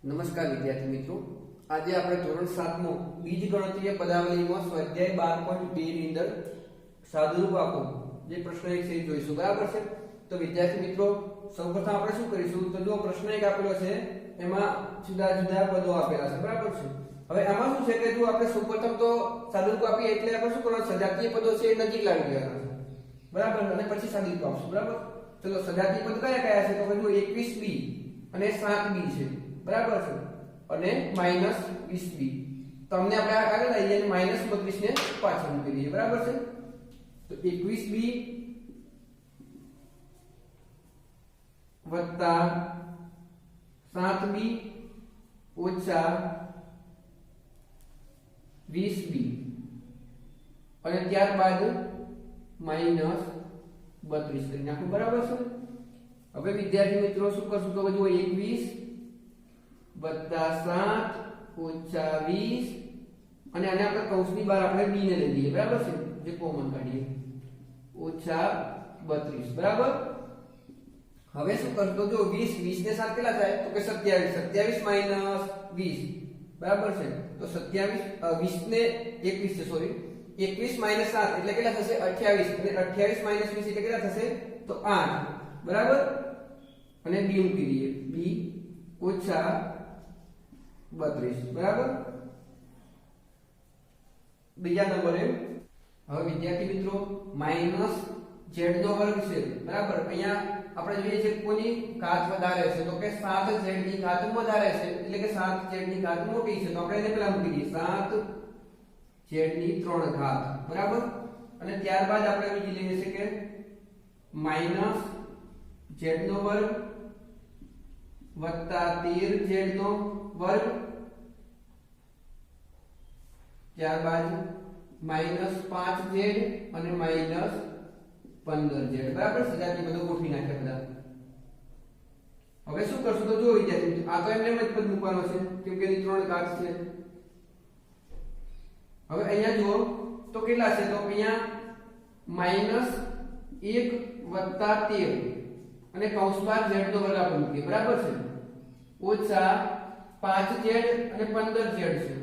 નમસ્કાર વિદ્યાર્થી મિત્રો, આજે આપણે ધોરણ 7 નો બીજગણિતીય પદાવલીમાં સ્વાધ્યાય 12.2 ની અંદર સાદુરૂપ આપો જે પ્રશ્ન એક છે એ જોઈશું. બરાબર છે? તો વિદ્યાર્થી મિત્રો, સૌપ્રથમ આપણે શું કરીશું? તો જો પ્રશ્ન એક આપેલો છે એમાં જુદા જુદા પદો આપેલા છે. બરાબર છે? હવે આમાં શું છે કે જો આપણે સૌપ્રથમ તો સાદુરૂપ આપીએ એટલે આપણે શું કરવાનું? સજાતીય પદો છે એ નજીક લાવી દેવાના છે. બરાબર? અને પછી સાદુરૂપ આપશું. બરાબર? ચલો, સજાતીય પદ કયા કયા છે? તો કે જો 21b અને 7b છે. બરાબર છે? અને -20b. તો અમને આપણે આગળ લઈ જઈએ -32 ને પાછળ મૂકી દઈએ. બરાબર છે? તો 21b વત્તા 7b ઓછા 20b અને ત્યારબાદ -32 કરી નાખું. બરાબર છે? હવે વિદ્યાર્થી મિત્રો શું કરશું? તો જો 21 વત્તા 7 ઓછા 20 અને આને આપણે કૌંસની બહાર આપણે b ને લઈ લઈએ. બરાબર છે? જે કોમન કાઢીએ ઓછા 32. બરાબર? હવે શું કરશું? તો જો 20 ને 7 કેટલા થાય? તો કે 27 20 બરાબર છે? તો 27 20 ને 21 છે, સોરી 21 - 7 એટલે કેટલા થશે? 28 અને 28 - 20 એટલે કેટલા થશે? તો 8. બરાબર? અને b મૂકી દઈએ, b ઓછા 32. બરાબર? બીજા નંબરે હવે વિદ્યાર્થી મિત્રો z નો વર્ગ છે. બરાબર? અહીંયા આપણે જોઈએ છે કોની ઘાત વધારે છે? તો કે 7z ની ઘાત વધારે છે, એટલે કે 7z ની ઘાત મોટી છે. તો આપણે એને પેલા મૂકી દઈએ 7z ની 3 ઘાત. બરાબર? અને ત્યારબાદ આપણે બીજી લઈએ છે કે z નો વર્ગ વત્તા 13z નો વર્ગ, ત્યારબાદ -5z અને -15z. બરાબર? સજાતી બધું ગોઠવી નાખ્યા બધા. હવે શું કરશું? તો જો વિદ્યાર્થી મિત્રો, આ તો એમને જ પદ મૂકવાનો છે કેમ કે એની 3 ઘાત છે. હવે અહીંયા જુઓ તો કેટલા છે? તો અહીંયા -1 વત્તા 13 અને કૌંસમાં z નો વર્ગ આપણે મૂકીએ. બરાબર છે? ઓછા 5z અને 15z છે.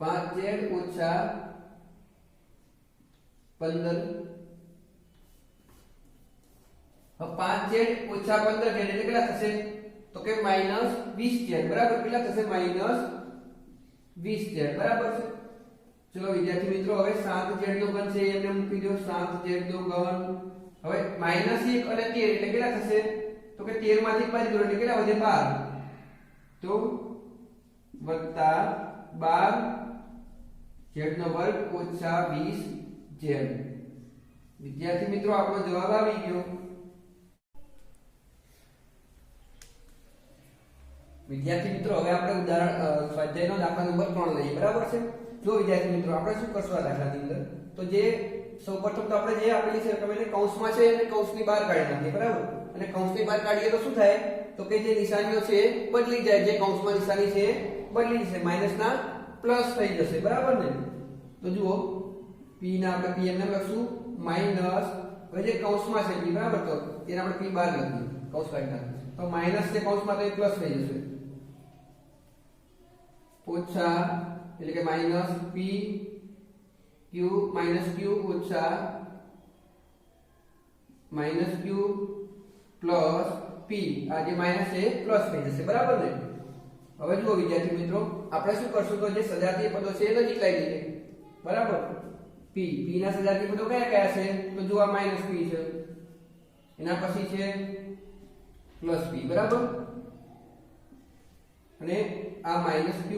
5z ઓછા 15. 5z ઓછા 15z એટલે કેટલા થશે? તો કે -20z. બરાબર? કેટલા થશે? -20z. બરાબર છે? ચલો વિદ્યાર્થી મિત્રો, હવે 7z નો ઘન છે એમને મૂકી દો. 7z નો ઘન. હવે -1 અને 13 એટલે કેટલા થશે? તો કે 13 માંથી 5 દૂર એટલે કેટલા વધે? 12. તો વત્તા 12z નો વર્ગ ઓછા 20z. વિદ્યાર્થી મિત્રો, આપણો જવાબ આવી ગયો. વિદ્યાર્થી મિત્રો, હવે આપણે ઉદાહરણ સ્વાધ્યાયનો દાખલા નંબર 3 લઈએ. બરાબર છે? જો વિદ્યાર્થી મિત્રો, આપણે શું કરશું આ દાખલાની અંદર? તો જે સૌપ્રથમ તો આપણે જે આપેલી છે તમે એને કૌંસમાં છે એને કૌંસની બહાર કાઢી નાખીએ. બરાબર? અને કૌંસની બહાર કાઢીએ તો શું થાય? તો કે જે નિશાનીઓ છે બદલી જાય. જે કૌંસમાં નિશાની છે બદલી જશે, માઈનસના પ્લસ થઈ જશે. બરાબર ને? તો જુઓ p ના આપણે p એમ લખશું માઈનસ, હવે જે કૌંસમાં છે p, બરાબર, તો એને આપણે p બહાર લખીએ, કૌંસ કાઢી નાખીએ. તો માઈનસ છે કૌંસમાં તો એ પ્લસ થઈ જશે. ઓછા એટલે કે માઈનસ p q ઓછા q પ્લસ p. આ જે માઈનસ છે પ્લસ થઈ જશે. બરાબર ને? હવે જુઓ વિદ્યાર્થી મિત્રો, આપણે શું કરશું? તો જે સજાતીય પદો છે એ નજીક લાવી દઈએ. બરાબર? p ના સજાતીય પદો કયા કયા છે? તો જો આ -p છે, એના પછી છે +p. બરાબર? અને આ -q,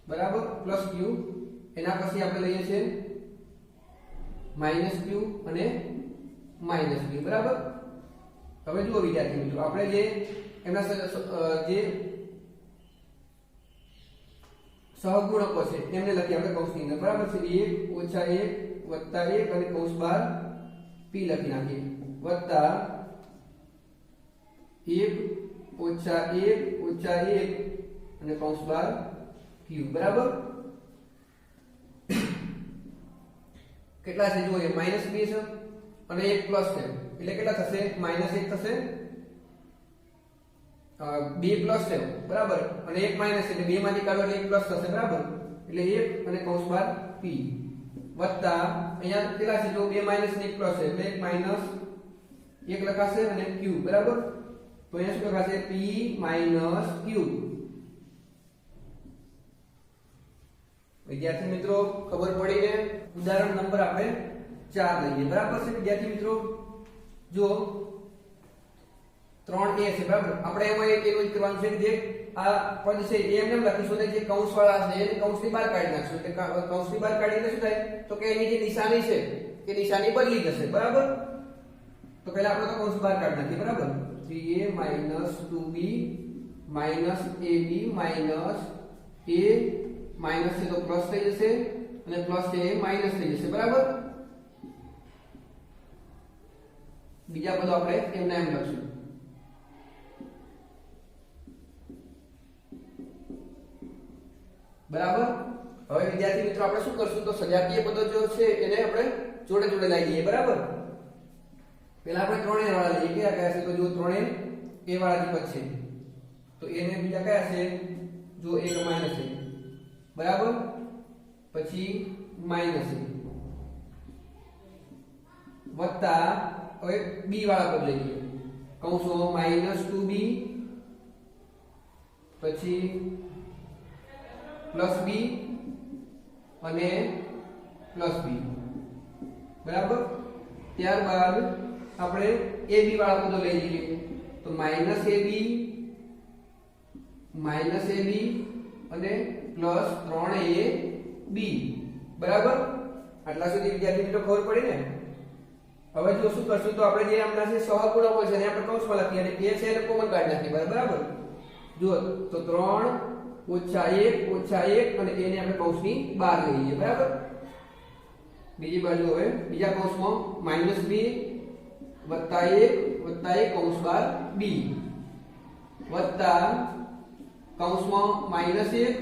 બરાબર, +q, એના પછી આપણે લઈએ છે -q અને -p. બરાબર? હવે જુઓ વિદ્યાર્થી મિત્રો, આપણે જે એમના જે સહગુણકો છે એમને લખીએ આપણે કૌંસની અંદર. બરાબર છે? 1 ઓછા 1 વત્તા 1 અને કૌંસ બહાર p લખી નાખીએ, વત્તા 1 ઓછા 1 ઓછા 1 અને કૌંસ બહાર q. બરાબર? કેટલા છે જોઈએ? -2 છે અને એક પ્લસ છે એટલે કેટલા થશે -1 થશે 2 પ્લસ છે બરાબર અને 1 માઈનસ એટલે 2 માંથી કાઢો એટલે 1 પ્લસ થશે બરાબર એટલે 1 અને કૌંસ બાર p વત્તા અહીંયા કેટલા છે જો 2 માઈનસ ને 1 પ્લસ છે એટલે 1 માઈનસ 1 લખાશે અને q બરાબર તો અહીંયા શું લખાશે p માઈનસ q વિદ્યાર્થી મિત્રો ખબર પડી ને ઉદાહરણ નંબર આપણે 4 લઈએ બરાબર છે વિદ્યાર્થી મિત્રો જો 3a છે બરાબર આપણે એમાં એક એવું જ કરવાનું છે કે જે આ પદ છે એમને એમ લખીશું ને જે કૌંસ વાળા છે એને કૌંસની બહાર કાઢી નાખશું એટલે કૌંસની બહાર કાઢીને શું થાય તો કે એની જે નિશાની છે એ નિશાની બદલી જશે બરાબર તો પહેલા આપણે તો કૌંસ બહાર કાઢી નાખીએ બરાબર 3a 2b ab a minus છે તો પ્લસ થઈ જશે અને પ્લસ છે એ માઈનસ થઈ જશે બરાબર બીજા પદો આપણે એમના એમ લખશું બરાબર હવે વિદ્યાર્થી મિત્રો આપણે શું કરશું તો સજાતીય પદો જો છે એને આપણે જોડે જોડે લઈ લઈએ બરાબર પહેલા આપણે 3a વાળા લઈએ કયા કયા છે તો જો 3a a વાળા જે પદ છે તો એને બીજા કયા છે જો એક માઈનસ છે બરાબર પછી માઈનસ વત્તા હવે b વાળા પદ લઈએ કૌંસો -2b પછી પ્લસ b અને પ્લસ b બરાબર ત્યારબાદ આપણે ab વાળા પદો લઈ લઈએ તો -ab અને પ્લસ 3ab બરાબર આટલા સુધી વિદ્યાર્થી મિત્રો ખબર પડી ને હવે જો શું કરશું તો આપણે જે આમના છે સહગુણકો છે એને આપણે કૌંસમાં લખીએ અને a છે એને કોમન કાઢી નાખીએ બરાબર જો તો 3 - 1 અને એને આપણે કૌંસની બહાર લઈ લઈએ બરાબર બીજી બાજુ હવે બીજા કૌંસમાં -b વત્તા 1 કૌંસ બાર b વત્તા કૌંસમાં -1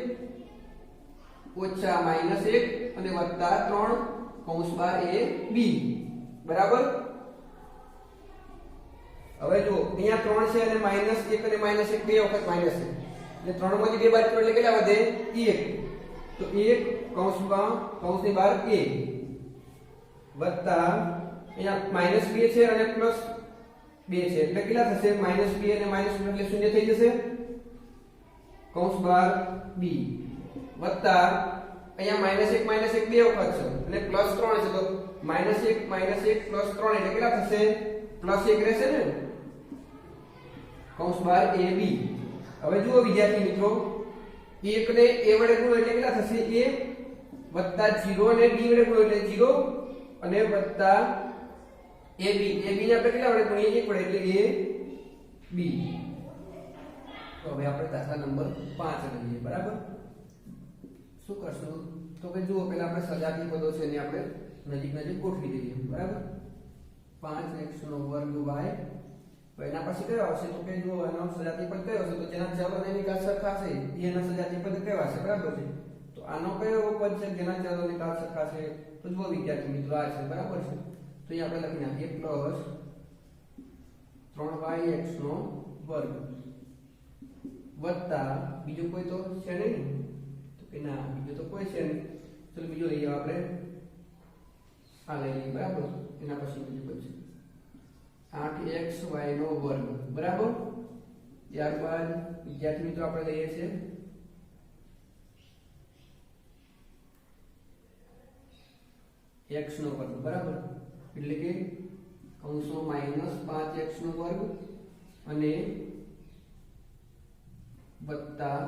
ઓછા -1 અને વત્તા 3 કૌંસ બાર a b બરાબર હવે જો અહીંયા 3 છે અને -1 અને -1 બે વખત માઈનસ છે એટલે 3 માંથી 2 બાદ કરો એટલે કેટલા વધે 1 તો 1 કૌંસની બહાર a વત્તા અહીંયા -2 છે અને +2 છે એટલે કેટલા થશે -2 અને -2 એટલે શૂન્ય થઈ જશે કૌંસ બાર b વત્તા અહીંયા -1 બે વખત છે અને +3 છે તો -1 + 3 એટલે કેટલા થશે +1 રહેશે ને કૌંસ બાર ab હવે જુઓ વિદ્યાર્થી મિત્રો 1 ને a વડે ગુણો એટલે કેટલા થશે a વત્તા 0 ને b વડે ગુણો એટલે 0 અને વત્તા ab ને આપણે કેટલા વડે ગુણીએ 1 વડે એટલે a b તો હવે આપણે દાખલા નંબર 5 લઈએ બરાબર શું કરશું તો કે જુઓ પહેલા આપણે સજાતીય પદો છે એને આપણે નજીક ગોઠવી દઈએ બરાબર 5x નો વર્ગ y તો એના પછી કયો આવશે તો કે જો એનો સજાતીય પદ કયો હશે તો જેના ચલ અને નિકાલ સરખા છે એના સજાતીય પદ કેવા છે બરાબર છે તો આનો કયો પદ છે જેના ચલ અને નિકાલ સરખા છે તો જુઓ વિદ્યાર્થી મિત્રો આ છે બરાબર છે તો અહીં આપણે લખી નાખીએ +3yx નો વર્ગ વત્તા બીજો કોઈ તો છે નહીં તો કે ના બીજો તો કોઈ છે નહીં ચલો બીજો લઈએ આપણે આ લઈએ બરાબર એના પછી બીજું કોઈ છે 8xy નો વર્ગ બરાબર ત્યારબાદ વિદ્યાર્થી મિત્રો આપણે લઈએ છીએ x નો વર્ગ બરાબર એટલે કે કૌંસમાં -5x નો વર્ગ અને વત્તા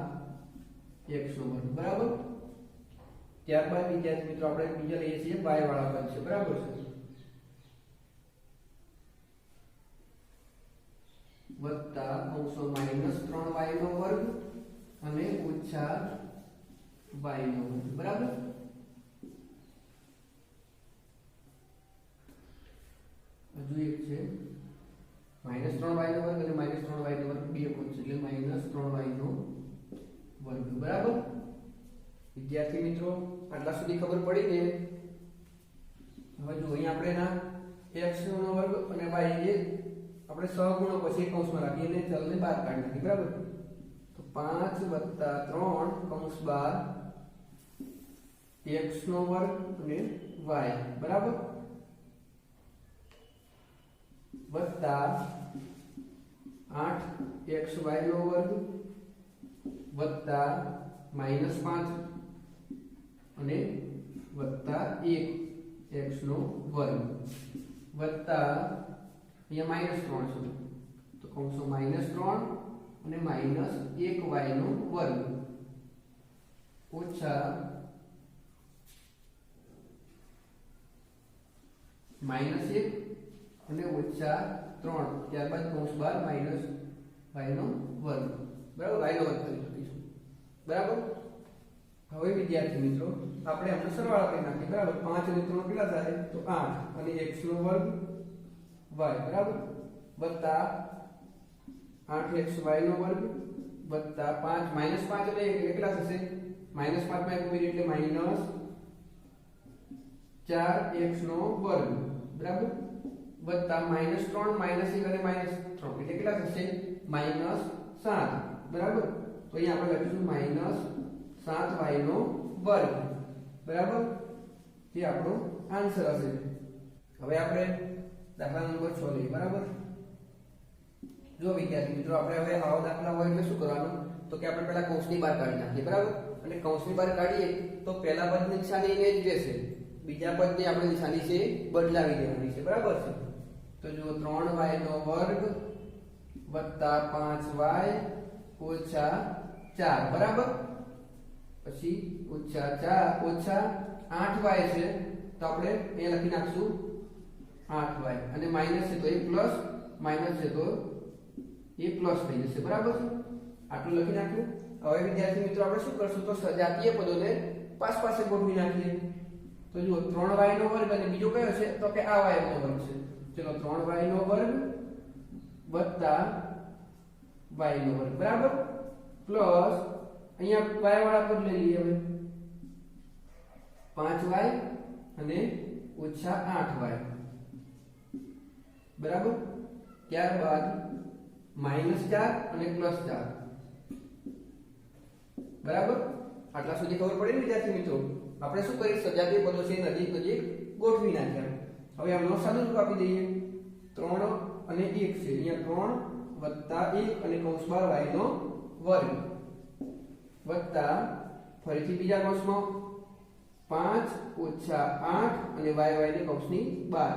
x નો વર્ગ બરાબર ત્યારબાદ વિદ્યાર્થી મિત્રો આપણે બીજા લઈએ છીએ y વાળા પદ છે બરાબર છે વત્તા કૌંસમાં -3y નો વર્ગ અને ઓછા y નો વર્ગ બરાબર હજુ એક છે -3y નો વર્ગ અને -3y નો વર્ગ બે પદ છે એટલે -3y નો વર્ગ બરાબર વિદ્યાર્થી મિત્રો આટલા સુધી ખબર પડી ને હવે જો અહીં આપણે ના x નો વર્ગ અને y એ આપણે સહગુણો પછી કૌંસમાં રાખીએ અને ચલને બહાર કાઢી નાખીએ બરાબર. તો 5 + 3 કૌંસ બહાર x નો વર્ગ અને y બરાબર વત્તા 8xy નો વર્ગ વત્તા -5 અને વત્તા 1x નો વર્ગ વત્તા અહીંયા -3 છે તો કૌંસો -3 અને -1y નો વર્ગ ઓછા -1 અને ઓછા 3 ત્યારબાદ કૌંસ બહાર -y નો વર્ગ બરાબર y નો વર્ગ કરી શકીશું બરાબર. હવે વિદ્યાર્થી મિત્રો આપણે આનો સરવાળો કરી નાખીએ બરાબર. 5 અને 3 કેટલા થાય તો 8 અને x નો વર્ગ y બરાબર વત્તા 8xy નો વર્ગ વત્તા 5 -5 એટલે કેટલા થશે -5 માં ઉમેરીએ એટલે -4x નો વર્ગ બરાબર વત્તા -3 -1 અને -3 એટલે કેટલા થશે -7 બરાબર. તો અહીંયા આપણે લખીશું -7y નો વર્ગ બરાબર જે આપણો આન્સર હશે. હવે આપણે દાખલા નંબર 6 લઈએ બરાબર. જો વિદ્યાર્થી મિત્રો આપણે હવે આવો દાખલા હોય એટલે શું કરવાનું તો કે આપણે પહેલા કૌંસની બહાર કાઢી નાખીએ બરાબર. અને કૌંસની બહાર કાઢીએ તો પહેલા પદની નિશાની એ જ રહેશે, બીજા પદની આપણે નિશાની છે બદલાવી દેવાની છે બરાબર છે. તો જો 3y નો વર્ગ વત્તા 5y ઓછા 4 બરાબર પછી ઓછા 4 ઓછા 8y છે તો આપણે એ લખી નાખશું 8y અને માઈનસ છે તો એ પ્લસ માઈનસ છે તો એ પ્લસ થઈ જશે બરાબર છે. આટલું લખી નાખ્યું. હવે વિદ્યાર્થી મિત્રો આપણે શું કરશું તો સજાતીય પદોને પાસ પાસે ગોઠવી નાખીએ. તો જુઓ 3y નો વર્ગ અને બીજો કયો છે તો કે આ y નો વર્ગ છે. ચલો 3y નો વર્ગ વત્તા y નો વર્ગ બરાબર પ્લસ અહીંયા y વાળા પદ લઈ લઈએ હવે 5y અને ઓછા 8y બરાબર. ત્યારબાદ -4 અને +4 બરાબર. આટલા સુધી ખબર પડી ને વિદ્યાર્થી મિત્રો. આપણે શું કરીએ સજાતીય પદો છે નજીક નજીક ગોઠવી નાખ્યા. હવે આમનો સાદું રૂપ આપી દઈએ 3 અને 1 છે અહીંયા 3 + 1 અને કૌંસ બહાર y નો વર્ગ વત્તા ફરીથી બીજા કૌંસમાં 5 ઓછા 8 અને y ને કૌંસની બહાર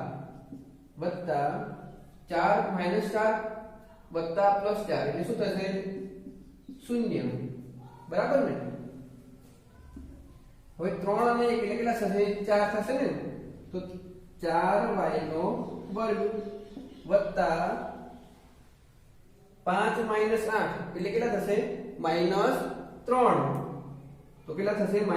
વત્તા 4 - 4 વત્તા +4 એટલે શું થશે 0 બરાબર ને. હવે 3 અને 1 એટલે કેટલા થશે 4 થશે ને તો 4y નો વર્ગ વત્તા 5 - 8 એટલે કેટલા થશે -3 તો કેટલા થશે -3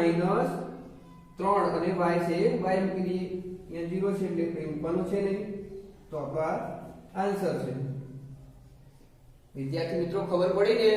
અને y છે y મૂકી દઈએ અહીંયા 0 છે એટલે કંઈ મૂકવાનું છે નહીં તો આપણો આન્સર છે. વિદ્યાર્થી મિત્રો ખબર પડી ને.